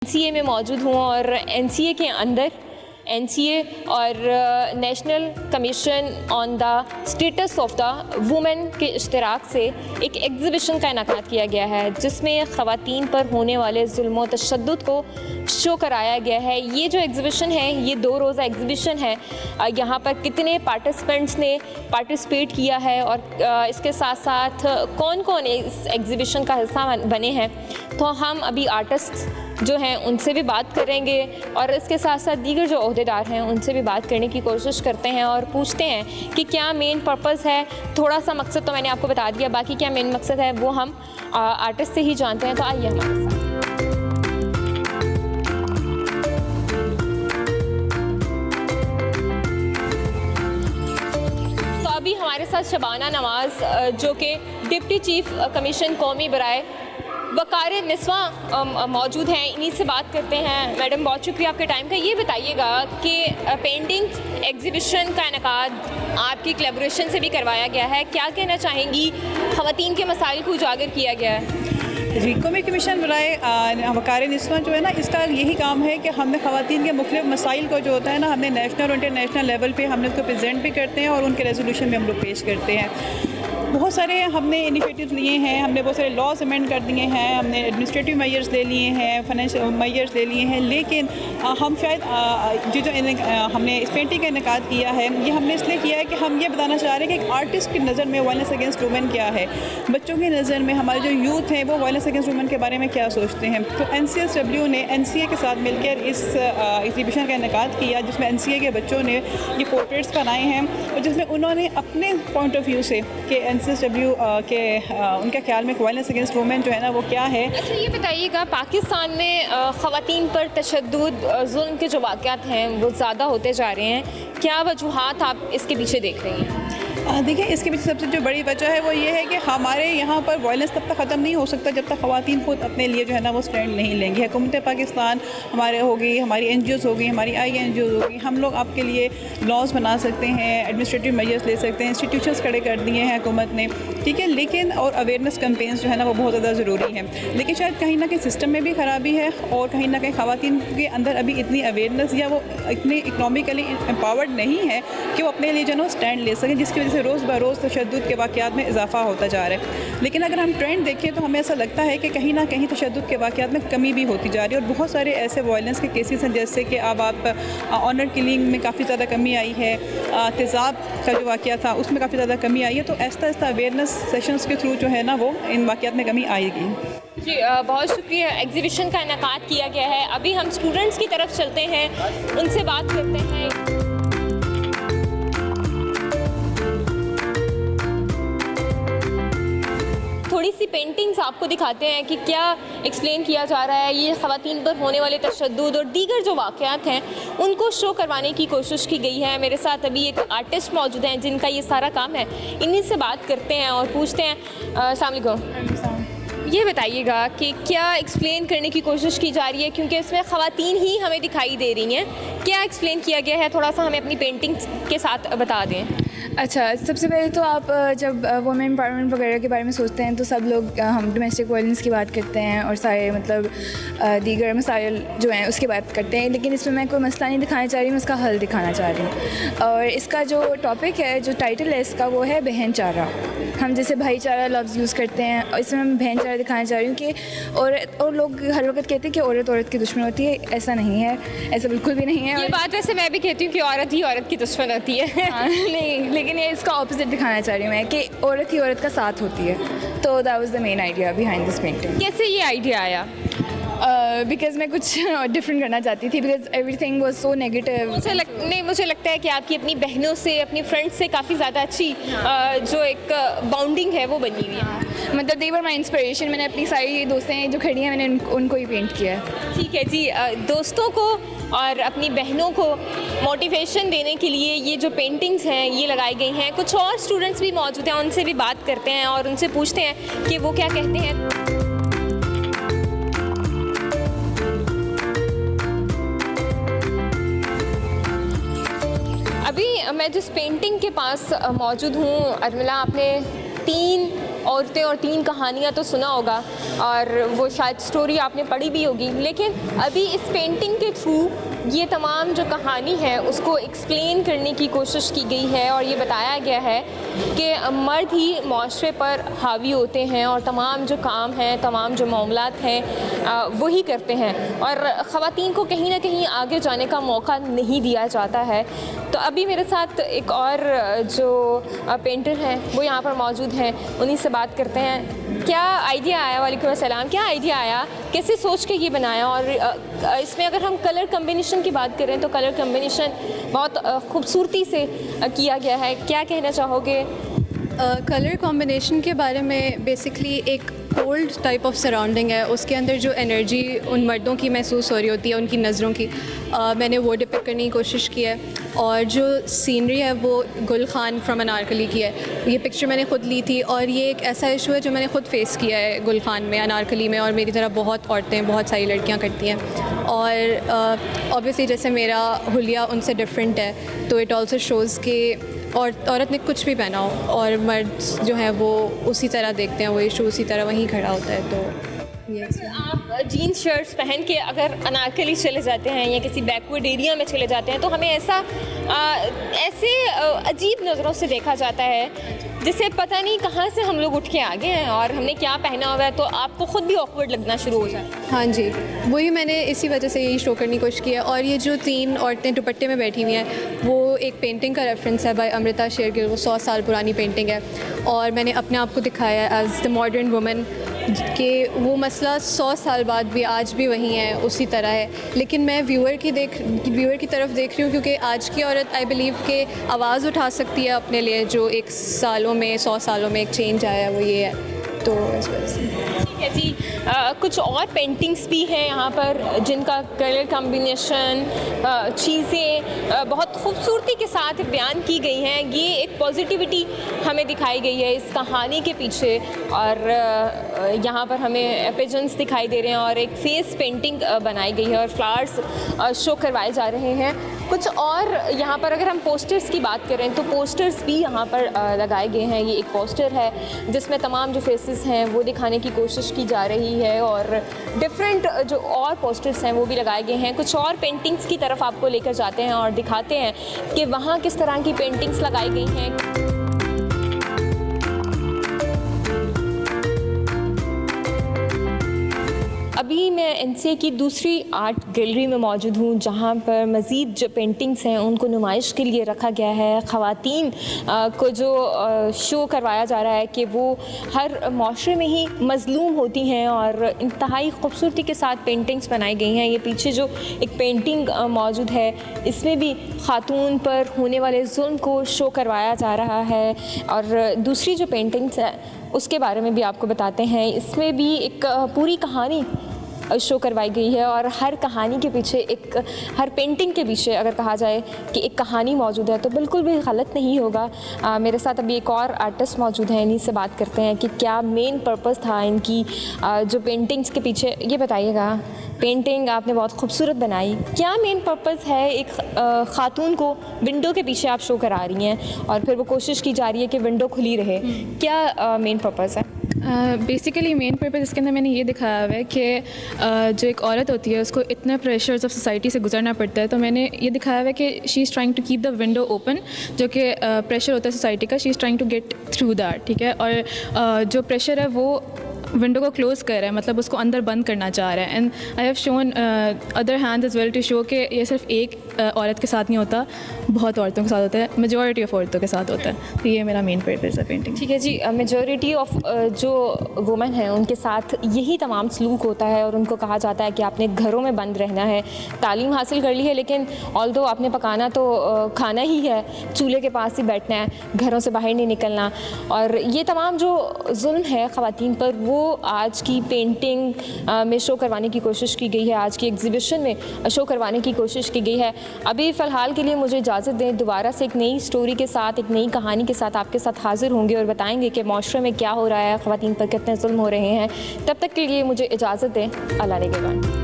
NCA में मौजूद हूँ और एनसीए के अंदर एनसीए और national commission on the status of the women के इश्तराक से एक एग्ज़िबिशन का इनेकाद किया गया है जिसमें ख़वातीन पर होने वाले जुल्म व तशद्दुद को शो कराया गया है। ये जो एग्ज़िबिशन है ये 2 रोज़ा एग्ज़िबिशन है। यहाँ पर कितने पार्टिसिपेंट्स ने पार्टिसिपेट किया है और इसके साथ साथ कौन कौन इस एग्ज़िबिशन का हिस्सा बने हैं, तो हम अभी आर्टिस्ट जो हैं उनसे भी बात करेंगे और इसके साथ साथ दीगर जो ओहदेदार हैं उनसे भी बात करने की कोशिश करते हैं और पूछते हैं कि क्या मेन पर्पस है। थोड़ा सा मकसद तो मैंने आपको बता दिया, बाकी क्या मेन मकसद है वो हम आर्टिस्ट से ही जानते हैं। तो आइए हमारे साथ। तो अभी हमारे साथ शबाना नवाज़ जो कि डिप्टी चीफ कमीशन कौमी बराए वकार निस्वा मौजूद हैं, इन्हीं से बात करते हैं। मैडम बहुत शुक्रिया आपके टाइम का। ये बताइएगा कि पेंटिंग एग्जीबिशन का इनेकाद आपकी कोलैबोरेशन से भी करवाया गया है, क्या कहना चाहेंगी? ख़वातीन के मसाइल को उजागर किया गया है। जी, कौमी कमीशन बराए वकार निस्वा जो है ना, इसका यही काम है कि हमने ख़वातीन के मुख्तलिफ मसाइल को जो होता है ना, हमने नेशनल और इंटरनेशनल लेवल पे हमने उसको प्रेजेंट भी करते हैं और उनके रेजोल्यूशन में हम लोग पेश करते हैं। बहुत सारे हमने इनिशिएटिव्स लिए हैं, हमने बहुत सारे लॉज अमेंड कर दिए हैं, हमने एडमिनिस्ट्रेटिव मेजर्स ले लिए हैं, फाइनेंशियल मेजर्स ले लिए हैं, लेकिन हम शायद हमने इस पेंटिंग का इनेकाद किया है, ये हमने इसलिए किया है कि हम ये बताना चाह रहे हैं कि एक आर्टिस्ट की नज़र में वायलेंस अगेंस्ट वुमेन क्या है, बच्चों की नज़र में हमारे जो यूथ हैं वो वायलेंस अगेंस्ट वुमेन के बारे में क्या सोचते हैं। तो NCSW ने NCA के साथ मिलकर इस एग्जीबिशन का इनेकाद किया जिसमें NCA के बच्चों ने ये पोर्ट्रेट्स बनाए हैं और जिसमें उन्होंने अपने पॉइंट ऑफ व्यू से कि NCSW के उनके ख्याल में वायलेंस अगेंस्ट वुमेन जो है ना वो क्या है। अच्छा, ये बताइएगा पाकिस्तान में ख़वातीन पर तशद्दुद जुल्म के जो वाक़यात हैं वो ज़्यादा होते जा रहे हैं, क्या वजूहात आप इसके पीछे देख रही हैं? देखिए, इसके पीछे सबसे जो बड़ी वजह है वो ये है कि हमारे यहाँ पर वायलेंस तब तक ख़त्म नहीं हो सकता जब तक ख़वातीन खुद अपने लिए जो है ना वो स्टैंड नहीं लेंगी। हुकूमत पाकिस्तान हमारे होगी, हमारी NGOs होगी, हमारी INGOs होगी, हम लोग आपके लिए लॉज बना सकते हैं, एडमिनिस्ट्रेटिव मेजर्स ले सकते हैं, इंस्टीट्यूशंस खड़े कर दिए हैं हुकूमत ने, ठीक है, लेकिन और अवेयरनेस कैंपेन्स जो है ना वो बहुत ज़्यादा ज़रूरी है। लेकिन शायद कहीं ना कहीं सिस्टम में भी ख़राबी है और कहीं ना कहीं ख़वातीन के अंदर अभी इतनी अवेयरनेस या वो इतनी इकनॉमिकली एम्पावर्ड नहीं है कि वो अपने लिए जो है ना स्टैंड ले सकें, जिसकी वजह से रोज़ ब रोज़ तशद्दुद के वाक़यात में इजाफा होता जा रहा है। लेकिन अगर हम ट्रेंड देखें तो हमें ऐसा लगता है कि कहीं ना कहीं तशद्दुद के वाक़यात में कमी भी होती जा रही है और बहुत सारे ऐसे वायलेंस के केसेस हैं, जैसे कि अब आप ऑनर किलिंग में काफ़ी ज़्यादा कमी आई है, तेज़ाब का जो वाक़या था उसमें काफ़ी ज़्यादा कमी आई है। तो ऐसा ऐसा अवेयरनेस सेशंस के थ्रू जो है ना वो इन वाक़यात में कमी आएगी। जी, बहुत शुक्रिया। एग्जीबिशन का इनेकाद किया गया है। अभी हम स्टूडेंट्स की तरफ चलते हैं, उनसे बात करते हैं। थोड़ी सी पेंटिंग्स आपको दिखाते हैं कि क्या एक्सप्लेन किया जा रहा है। ये ख़वातीन पर होने वाले तशद्दुद और दीगर जो वाक़यात हैं उनको शो करवाने की कोशिश की गई है। मेरे साथ अभी एक आर्टिस्ट मौजूद हैं जिनका ये सारा काम है, इन्हीं से बात करते हैं और पूछते हैं। अस्सलाम वालेकुम। ये बताइएगा कि क्या एक्सप्लेन करने की कोशिश की जा रही है, क्योंकि इसमें ख़वातीन ही हमें दिखाई दे रही हैं, क्या एक्सप्लेन किया गया है? थोड़ा सा हमें अपनी पेंटिंग के साथ बता दें। अच्छा, सबसे पहले तो आप जब वुमेन एम्पावरमेंट वगैरह के बारे में सोचते हैं तो सब लोग हम डोमेस्टिक वायलेंस की बात करते हैं और सारे मतलब दीगर मसाइल जो हैं उसकी बात करते हैं, लेकिन इसमें मैं कोई मसला नहीं दिखाना चाह रही हूँ, उसका हल दिखाना चाह रही हूँ। और इसका जो टॉपिक है, जो टाइटल है इसका, वो है बहन चारा। हम जैसे भाईचारा लफ्ज़ यूज़ करते हैं और इसमें मैं बहन चारा दिखाना चाह रही हूँ कि और लोग हर वक्त कहते हैं कि औरत की दुश्मन होती है, ऐसा नहीं है, ऐसा बिल्कुल भी नहीं है। ये बात वैसे मैं भी कहती हूँ कि औरत ही औरत की दुश्मन होती है। हाँ, नहीं, लेकिन ये इसका ऑपोजिट दिखाना चाह रही हूँ मैं कि औरत ही औरत का साथ होती है। तो that was the main idea behind this painting. कैसे ये आइडिया आया? बिकॉज मैं कुछ डिफरेंट करना चाहती थी, because everything was so negative. मुझे लगता है कि आपकी अपनी बहनों से, अपनी फ्रेंड्स से काफ़ी ज़्यादा अच्छी जो एक बाउंडिंग है वो बनी हुई है। मतलब दे वर माई इंस्पिरेशन। मैंने अपनी सारी दोस्तें जो खड़ी हैं मैंने उनको ही पेंट किया है। ठीक है जी, दोस्तों को और अपनी बहनों को मोटिवेशन देने के लिए ये जो पेंटिंग्स हैं ये लगाई गई हैं। कुछ और स्टूडेंट्स भी मौजूद हैं, उनसे भी बात करते हैं और उनसे पूछते हैं कि वो क्या कहते हैं। अभी मैं जिस पेंटिंग के पास मौजूद हूँ, अर्मिला, आपने 3 औरतें और तीन कहानियाँ तो सुना होगा और वो शायद स्टोरी आपने पढ़ी भी होगी, लेकिन अभी इस पेंटिंग के थ्रू ये तमाम जो कहानी है उसको एक्सप्लेन करने की कोशिश की गई है और ये बताया गया है कि मर्द ही माशरे पर हावी होते हैं और तमाम जो काम हैं, तमाम जो मामलात हैं वही करते हैं और ख़वातीन को कहीं ना कहीं आगे जाने का मौका नहीं दिया जाता है। तो अभी मेरे साथ एक और जो पेंटर हैं वो यहाँ पर मौजूद हैं, उन्हीं से बात करते हैं। क्या आइडिया आया, वालेकुम अस्सलाम, क्या आइडिया आया, कैसे सोच के ये बनाया? और इसमें अगर हम कलर कम्बिनेशन की बात करें तो कलर कम्बिनेशन बहुत खूबसूरती से किया गया है, क्या कहना चाहोगे? कलर कॉम्बिनेशन के बारे में बेसिकली एक कोल्ड टाइप ऑफ सराउंडिंग है, उसके अंदर जो एनर्जी उन मर्दों की महसूस हो रही होती है, उनकी नज़रों की, मैंने वो डिपिक्ट करने की कोशिश की है। और जो सीनरी है वो गुल खान फ्रॉम अनारकली की है। ये पिक्चर मैंने ख़ुद ली थी और ये एक ऐसा इशू है जो मैंने ख़ुद फेस किया है गुल खान में, अनारकली में, और मेरी तरह बहुत औरतें, बहुत सारी लड़कियाँ करती हैं। और ऑब्वियसली जैसे मेरा हुलिया उनसे डिफरेंट है तो इट ऑल्सो शोज़ कि और औरत ने कुछ भी पहना हो और मर्द जो है वो उसी तरह देखते हैं, वो इशू उसी तरह वहीं खड़ा होता है। तो ये आप जीन्स शर्ट्स पहन के अगर अनारकली चले जाते हैं या किसी बैकवर्ड एरिया में चले जाते हैं तो हमें ऐसे अजीब नज़रों से देखा जाता है जिससे पता नहीं कहाँ से हम लोग उठ के आ गए हैं और हमने क्या पहना हुआ है, तो आपको ख़ुद भी ऑकवर्ड लगना शुरू हो जाता है। हाँ जी, वही मैंने इसी वजह से यही शो करने की कोशिश की है। और ये जो तीन औरतें दुपट्टे में बैठी हुई हैं वो एक पेंटिंग का रेफरेंस है बाय अमृता शेरगिल, वो 100 साल पुरानी पेंटिंग है और मैंने अपने आप को दिखाया है एज द मॉडर्न वुमन कि वो मसला 100 साल बाद भी आज भी वही है, उसी तरह है। लेकिन मैं व्यूअर की तरफ देख रही हूँ क्योंकि आज की औरत आई बिलीव के आवाज़ उठा सकती है अपने लिए, जो 100 सालों में एक चेंज आया है वो ये है। तो इस वजह से ठीक है जी। कुछ और पेंटिंग्स भी हैं यहाँ पर जिनका कलर कॉम्बिनेशन, चीज़ें बहुत खूबसूरती के साथ बयान की गई हैं। ये एक पॉजिटिविटी हमें दिखाई गई है इस कहानी के पीछे और यहाँ पर हमें पिजन्स दिखाई दे रहे हैं और एक फेस पेंटिंग बनाई गई है और फ्लावर्स शो करवाए जा रहे हैं। कुछ और यहाँ पर अगर हम पोस्टर्स की बात करें तो पोस्टर्स भी यहाँ पर लगाए गए हैं। ये एक पोस्टर है जिसमें तमाम जो फेसेस हैं वो दिखाने की कोशिश की जा रही है और डिफरेंट जो और पोस्टर्स हैं वो भी लगाए गए हैं। कुछ और पेंटिंग्स की तरफ आपको लेकर जाते हैं और दिखाते हैं कि वहाँ किस तरह की पेंटिंग्स लगाई गई हैं। अभी मैं एनसीए की दूसरी आर्ट गैलरी में मौजूद हूँ जहाँ पर मज़ीद जो पेंटिंग्स हैं उनको नुमाइश के लिए रखा गया है। ख़वातीन को जो शो करवाया जा रहा है कि वो हर माशरे में ही मज़लूम होती हैं और इंतहाई खूबसूरती के साथ पेंटिंग्स बनाई गई हैं। ये पीछे जो एक पेंटिंग मौजूद है इसमें भी ख़ातून पर होने वाले जुल्म को शो करवाया जा रहा है और दूसरी जो पेंटिंग्स है उसके बारे में भी आपको बताते हैं। इसमें भी एक पूरी कहानी शो करवाई गई है और हर कहानी के पीछे हर पेंटिंग के पीछे अगर कहा जाए कि एक कहानी मौजूद है तो बिल्कुल भी गलत नहीं होगा। मेरे साथ अभी एक और आर्टिस्ट मौजूद हैं, इन्हीं से बात करते हैं कि क्या मेन पर्पस था इनकी जो पेंटिंग्स के पीछे। ये बताइएगा, पेंटिंग आपने बहुत खूबसूरत बनाई, क्या मेन पर्पस है? एक ख़ातून को विंडो के पीछे आप शो करा रही हैं और फिर वो कोशिश की जा रही है कि विंडो खुली रहे, क्या मेन पर्पस है? बेसिकली मेन पर्पस इसके अंदर मैंने ये दिखाया हुआ है कि जो एक औरत होती है उसको इतने प्रेशर्स ऑफ सोसाइटी से गुजरना पड़ता है, तो मैंने ये दिखाया हुआ है कि she is trying to keep the window open, जो कि प्रेशर होता है सोसाइटी का, she is trying to get through that, ठीक है। और जो प्रेशर है वो विंडो को क्लोज़ कर रहा है, मतलब उसको अंदर बंद करना चाह रहा है। And I have shown other hand as well to show कि ये सिर्फ एक औरत के साथ नहीं होता, बहुत औरतों के साथ होता है, मेजॉरिटी ऑफ औरतों के साथ होता है। तो ये मेरा मेन पर्पस है पेंटिंग। ठीक है जी। मेजॉरिटी ऑफ जो वुमेन हैं उनके साथ यही तमाम सलूक होता है और उनको कहा जाता है कि आपने घरों में बंद रहना है, तालीम हासिल कर ली है लेकिन ऑल्दो आपने पकाना तो खाना ही है, चूल्हे के पास ही बैठना है, घरों से बाहर नहीं निकलना। और ये तमाम जो जुल्म है ख़वातीन पर वो आज की पेंटिंग में शो करवाने की कोशिश की गई है, आज की एग्जीबिशन में शो करवाने की कोशिश की गई है। अभी फ़िलहाल के लिए मुझे इजाज़त दें, दोबारा से एक नई स्टोरी के साथ, एक नई कहानी के साथ आपके साथ हाज़िर होंगे और बताएंगे कि माशरे में क्या हो रहा है, ख़वातीन पर कितने जुल्म हो रहे हैं। तब तक के लिए मुझे इजाज़त दें। अल्लाह निगहबान।